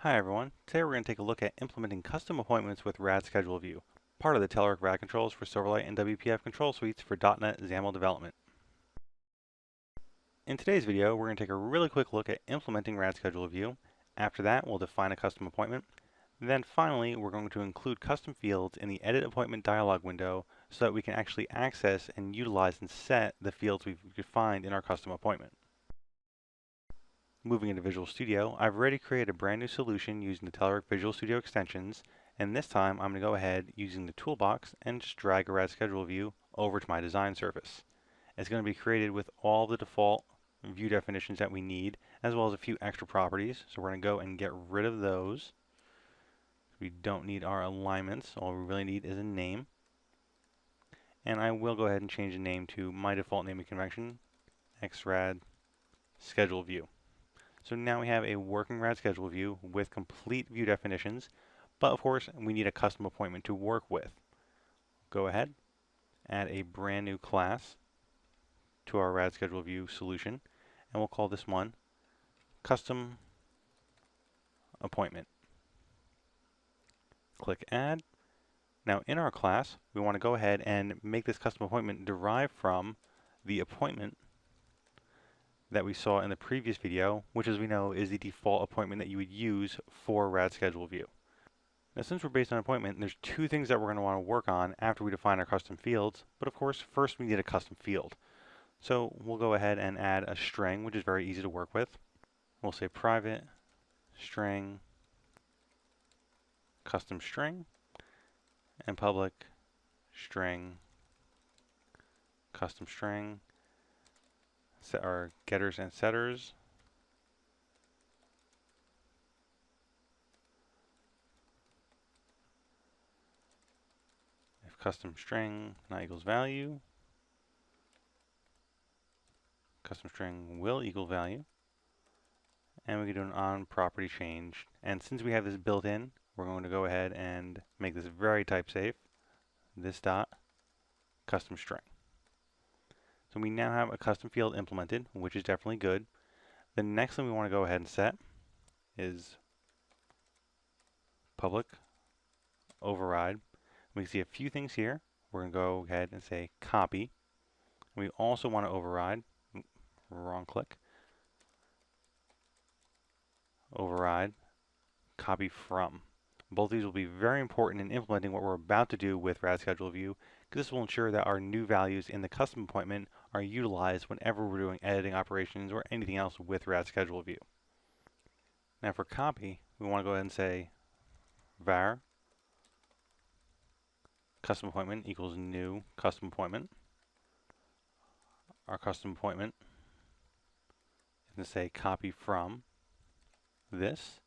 Hi everyone, today we're going to take a look at implementing custom appointments with RadScheduleView, part of the Telerik RAD controls for Silverlight and WPF control suites for .NET XAML development. In today's video, we're going to take a really quick look at implementing RadScheduleView. After that, we'll define a custom appointment. Then finally, we're going to include custom fields in the Edit Appointment dialog window so that we can actually access and utilize and set the fields we've defined in our custom appointment. Moving into Visual Studio, I've already created a brand new solution using the Telerik Visual Studio extensions, and this time I'm going to go ahead using the toolbox and just drag a RadScheduleView over to my design surface. It's going to be created with all the default view definitions that we need, as well as a few extra properties. So we're going to go and get rid of those. We don't need our alignments. All we really need is a name. And I will go ahead and change the name to my default naming convention, XRadScheduleView. So now we have a working RadScheduleView with complete view definitions, but of course we need a custom appointment to work with. Go ahead, add a brand new class to our RadScheduleView solution, and we'll call this one Custom Appointment. Click Add. Now in our class, we want to go ahead and make this custom appointment derive from the appointment that we saw in the previous video, which as we know is the default appointment that you would use for RadScheduleView. Now since we're based on appointment, there's two things that we're going to want to work on after we define our custom fields, but of course first we need a custom field. So we'll go ahead and add a string, which is very easy to work with. We'll say private string custom string and public string custom string. Set our getters and setters. If custom string not equals value, custom string will equal value. And we can do an on property change. And since we have this built in, we're going to go ahead and make this very type safe. This dot custom string. So we now have a custom field implemented, which is definitely good. The next thing we want to go ahead and set is public override. We see a few things here. We're going to go ahead and say copy. We also want to override, wrong click, override copy from. Both of these will be very important in implementing what we're about to do with RadScheduleView, because this will ensure that our new values in the custom appointment are utilized whenever we're doing editing operations or anything else with RadScheduleView. Now for copy, we want to go ahead and say var custom appointment equals new custom appointment. Our custom appointment is going to say copy from this,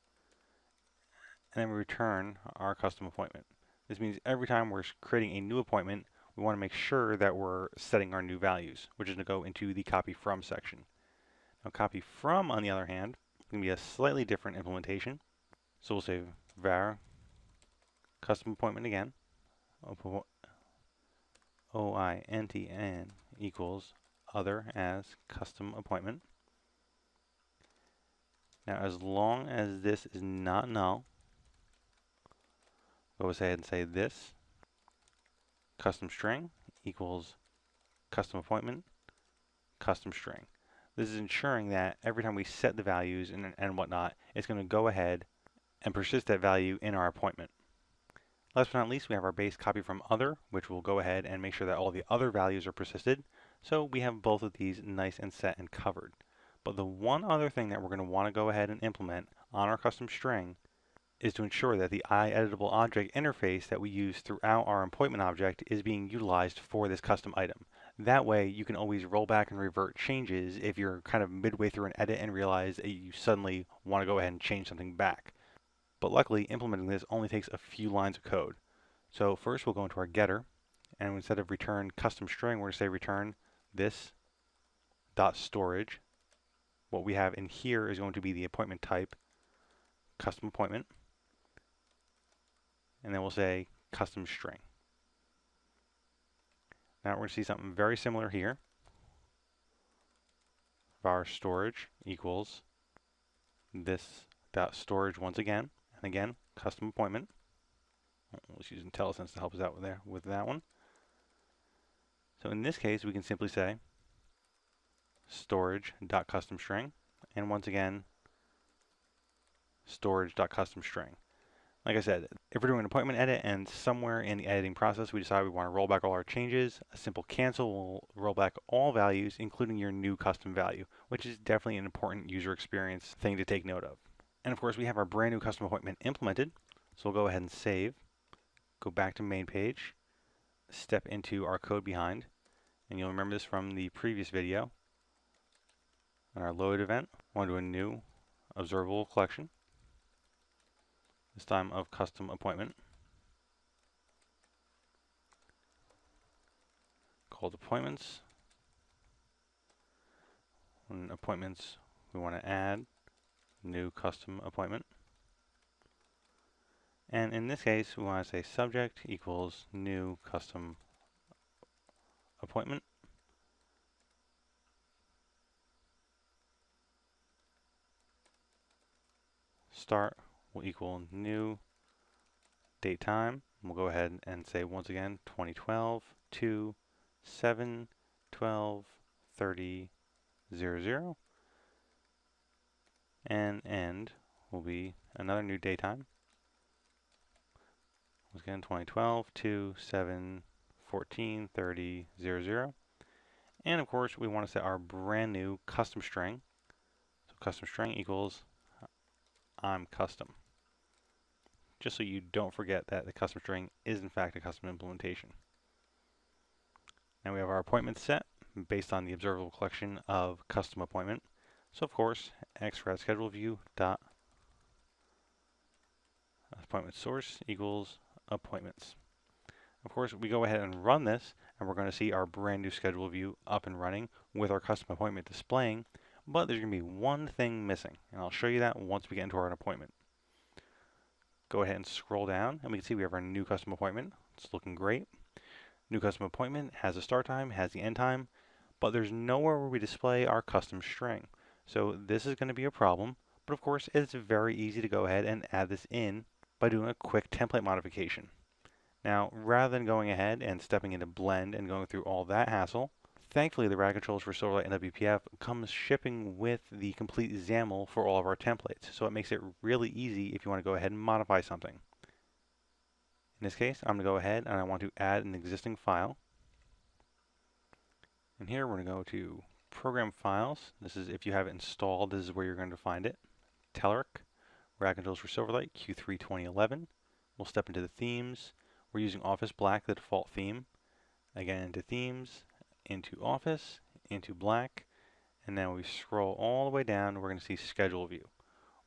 and then we return our custom appointment. This means every time we're creating a new appointment, we want to make sure that we're setting our new values, which is going to go into the copy from section. Now copy from, on the other hand, is going to be a slightly different implementation. So we'll say var custom appointment again, OINTN equals other as custom appointment. Now as long as this is not null, go ahead and say this custom string equals custom appointment custom string. This is ensuring that every time we set the values and whatnot, it's going to go ahead and persist that value in our appointment. Last but not least, we have our base copy from other, which will go ahead and make sure that all the other values are persisted. So we have both of these nice and set and covered. But the one other thing that we're going to want to go ahead and implement on our custom string is to ensure that the iEditable object interface that we use throughout our appointment object is being utilized for this custom item. That way you can always roll back and revert changes if you're kind of midway through an edit and realize that you suddenly want to go ahead and change something back. But luckily, implementing this only takes a few lines of code. So first we'll go into our getter, and instead of return custom string, we're going to say return this dot storage. What we have in here is going to be the appointment type, custom appointment, and then we'll say custom string. Now we're going to see something very similar here. Var storage equals this storage once again, and again, custom appointment. Let's use IntelliSense to help us out with that one. So in this case, we can simply say storage.customString, and once again, storage.customString. Like I said, if we're doing an appointment edit and somewhere in the editing process we decide we want to roll back all our changes, a simple cancel will roll back all values, including your new custom value, which is definitely an important user experience thing to take note of. And of course, we have our brand new custom appointment implemented, so we'll go ahead and save, go back to main page, step into our code behind, and you'll remember this from the previous video. On our load event, we want to do a new observable collection, this time of custom appointment, called appointments. In appointments, we want to add new custom appointment. And in this case, we want to say subject equals new custom appointment. Start will equal new date time. We'll go ahead and say once again 2012 to 7/12/30/00, and end will be another new daytime. Once again 2012 to 7/14/30/00, and of course we want to set our brand new custom string. So custom string equals I'm custom, just so you don't forget that the custom string is in fact a custom implementation. Now we have our appointment set based on the observable collection of custom appointment. So of course, RadScheduleView dot appointment source equals appointments. Of course, we go ahead and run this, and we're going to see our brand new schedule view up and running with our custom appointment displaying. But there's going to be one thing missing, and I'll show you that once we get into our appointment. Go ahead and scroll down, and we can see we have our new custom appointment. It's looking great. New custom appointment has a start time, has the end time, but there's nowhere where we display our custom string. So this is going to be a problem, but of course it's very easy to go ahead and add this in by doing a quick template modification. Now, rather than going ahead and stepping into Blend and going through all that hassle, thankfully the rad controls for Silverlight and WPF comes shipping with the complete XAML for all of our templates, so it makes it really easy if you want to go ahead and modify something. In this case, I'm going to go ahead and I want to add an existing file. And here we're going to go to Program Files. This is if you have it installed, this is where you're going to find it. Telerik, rad controls for Silverlight, Q3 2011. We'll step into the themes. We're using Office Black, the default theme. Again, into Themes, into Office, into Black, and then we scroll all the way down, we're going to see Schedule View.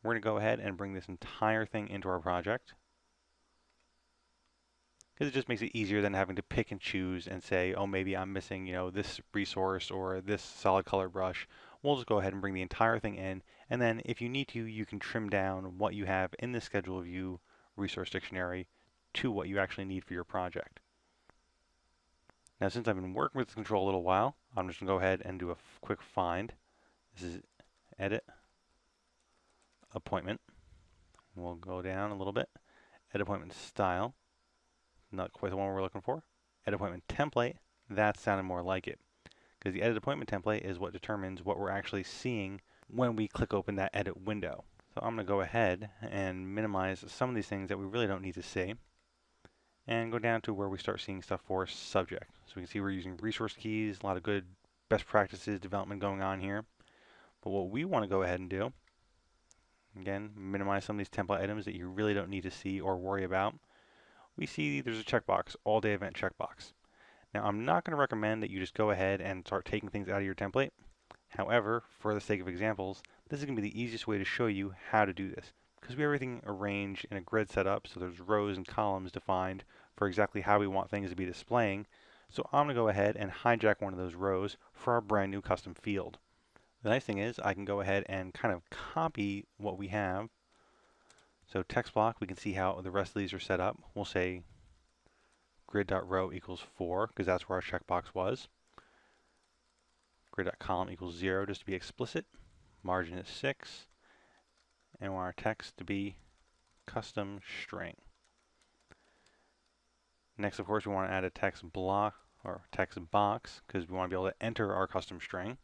We're going to go ahead and bring this entire thing into our project, because it just makes it easier than having to pick and choose and say, oh, maybe I'm missing, this resource or this solid color brush. We'll just go ahead and bring the entire thing in, and then if you need to, you can trim down what you have in the Schedule View resource dictionary to what you actually need for your project. Now, since I've been working with this control a little while, I'm just going to go ahead and do a quick find. This is Edit Appointment. We'll go down a little bit. Edit Appointment Style. Not quite the one we're looking for. Edit Appointment Template. That sounded more like it, because the Edit Appointment Template is what determines what we're actually seeing when we click open that edit window. So I'm going to go ahead and minimize some of these things that we really don't need to see, and go down to where we start seeing stuff for subject. So we can see we're using resource keys, a lot of good best practices development going on here. But what we want to go ahead and do, again, minimize some of these template items that you really don't need to see or worry about. We see there's a checkbox, all day event checkbox. Now, I'm not going to recommend that you just go ahead and start taking things out of your template. However, for the sake of examples, this is going to be the easiest way to show you how to do this, because we have everything arranged in a grid setup, so there's rows and columns defined for exactly how we want things to be displaying. So I'm going to go ahead and hijack one of those rows for our brand new custom field. The nice thing is I can go ahead and kind of copy what we have. So text block, we can see how the rest of these are set up. We'll say grid.row equals 4, because that's where our checkbox was. Grid.column equals 0, just to be explicit. Margin is 6. and we want our text to be custom string. Next, of course, we want to add a text block or text box because we want to be able to enter our custom string.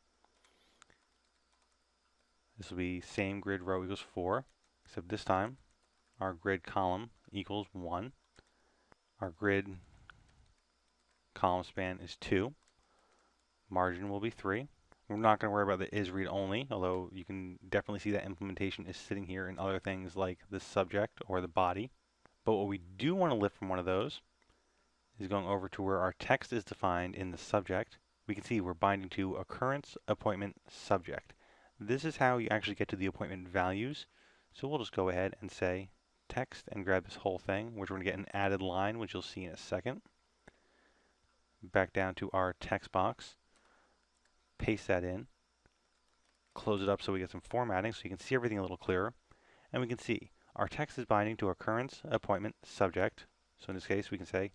This will be same grid row equals 4, except this time our grid column equals 1. Our grid column span is 2. Margin will be 3. We're not going to worry about the is read only, although you can definitely see that implementation is sitting here in other things like the subject or the body. But what we do want to lift from one of those is going over to where our text is defined in the subject. We can see we're binding to occurrence appointment subject. This is how you actually get to the appointment values. So we'll just go ahead and say text and grab this whole thing, which we're going to get an added line, which you'll see in a second. Back down to our text box, paste that in, close it up so we get some formatting so you can see everything a little clearer. And we can see our text is binding to occurrence appointment subject. So in this case we can say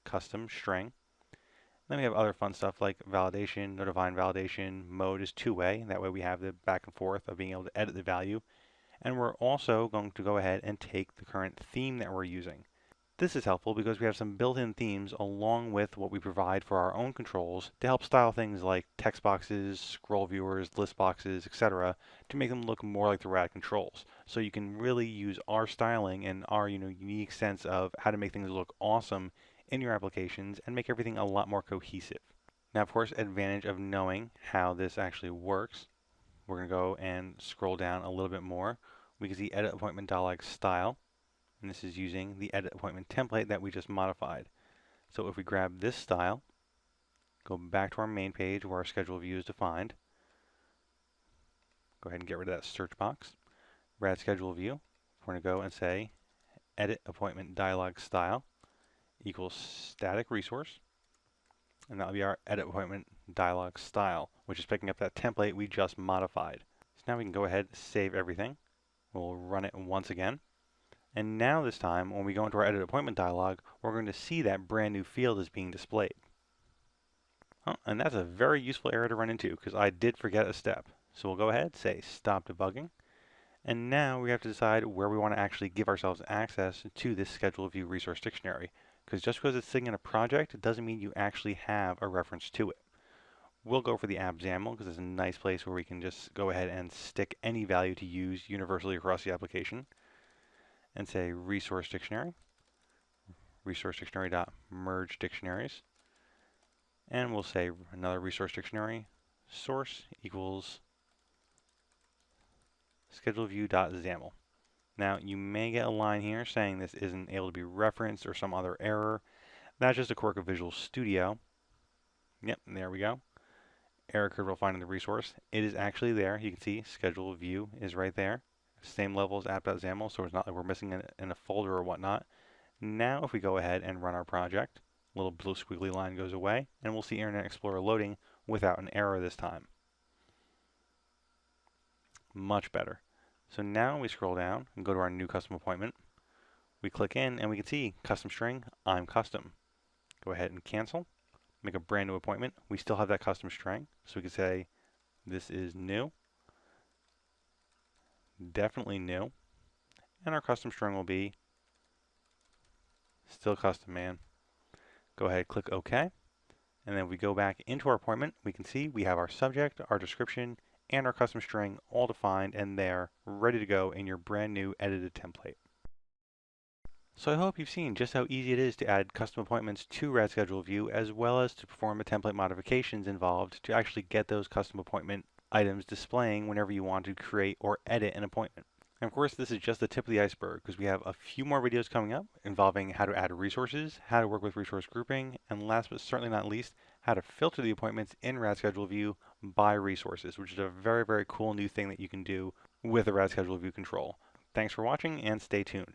custom string. Then we have other fun stuff like validation, no define validation, mode is two-way. That way we have the back and forth of being able to edit the value. And we're also going to go ahead and take the current theme that we're using. This is helpful because we have some built-in themes along with what we provide for our own controls to help style things like text boxes, scroll viewers, list boxes, etc. to make them look more like the Rad controls. So you can really use our styling and our unique sense of how to make things look awesome in your applications and make everything a lot more cohesive. Now, of course, advantage of knowing how this actually works, we're going to go and scroll down a little bit more. We can see edit appointment dialog style, and this is using the edit appointment template that we just modified. So if we grab this style, go back to our main page where our schedule view is defined, go ahead and get rid of that search box, RadScheduleView, we're going to go and say edit appointment dialog style equals static resource, and that will be our edit appointment dialog style, which is picking up that template we just modified. So now we can go ahead and save everything. We'll run it once again. And now this time, when we go into our edit appointment dialog, we're going to see that brand new field is being displayed. Oh, and that's a very useful error to run into because I did forget a step. So we'll go ahead, say stop debugging. And now we have to decide where we want to actually give ourselves access to this ScheduleView resource dictionary. Because just because it's sitting in a project, it doesn't mean you actually have a reference to it. We'll go for the app XAML because it's a nice place where we can just go ahead and stick any value to use universally across the application. And say resource dictionary dictionary.merge dictionaries, and we'll say another resource dictionary source equals ScheduleView.xaml. Now you may get a line here saying this isn't able to be referenced or some other error. That's just a quirk of Visual Studio. Yep, there we go. Error code we'll find in the resource. It is actually there. You can see ScheduleView is right there. Same level as app.xaml, so it's not like we're missing it in a folder or whatnot. Now if we go ahead and run our project, a little blue squiggly line goes away, and we'll see Internet Explorer loading without an error this time. Much better. So now we scroll down and go to our new custom appointment. We click in and we can see custom string, I'm custom. Go ahead and cancel, make a brand new appointment. We still have that custom string, so we can say this is new. Definitely new, and our custom string will be still custom, man. Go ahead, click OK, and then if we go back into our appointment, we can see we have our subject, our description, and our custom string all defined and there, ready to go in your brand new edited template. So I hope you've seen just how easy it is to add custom appointments to RadScheduleView, as well as to perform the template modifications involved to actually get those custom appointment items displaying whenever you want to create or edit an appointment. And of course, this is just the tip of the iceberg because we have a few more videos coming up involving how to add resources, how to work with resource grouping, and last but certainly not least, how to filter the appointments in RadScheduleView by resources, which is a very, very cool new thing that you can do with the RadScheduleView control. Thanks for watching and stay tuned.